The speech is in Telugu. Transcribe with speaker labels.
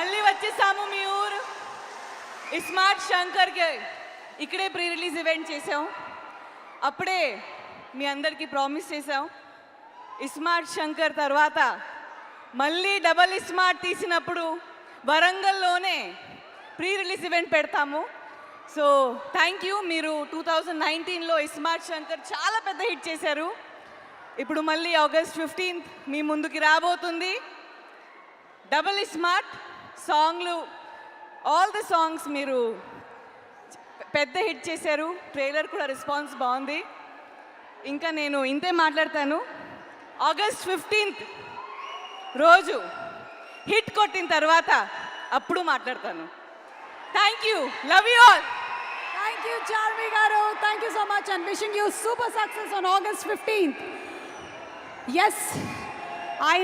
Speaker 1: మళ్ళీ వచ్చేసాము మీ ఊరు ఇస్మార్ట్ శంకర్కి ఇక్కడే ప్రీ రిలీజ్ ఈవెంట్ చేసాం. అప్పుడే మీ అందరికీ ప్రామిస్ చేసాం, ఇస్మార్ట్ శంకర్ తర్వాత మళ్ళీ డబల్ ఇస్మార్ట్ తీసినప్పుడు వరంగల్లోనే ప్రీ రిలీజ్ ఈవెంట్ పెడతాము. So thank you. మీరు 2019లో ఇస్మార్ట్ శంకర్ చాలా పెద్ద హిట్ చేశారు. ఇప్పుడు మళ్ళీ ఆగస్ట్ 15th మీ ముందుకి రాబోతుంది డబల్ ఇస్మార్ట్ సాంగ్లు. ఆల్ ద సాంగ్స్ మీరు పెద్ద హిట్ చేశారు. ట్రైలర్ కూడా రెస్పాన్స్ బాగుంది. ఇంకా నేను ఇంతే మాట్లాడతాను. ఆగస్ట్ 15th రోజు హిట్ కొట్టిన తర్వాత అప్పుడు మాట్లాడతాను. Thank you. Love you all.
Speaker 2: Thank you, Charmi Garu. Thank you so much and wishing you super success on August 15th. Yes, I know.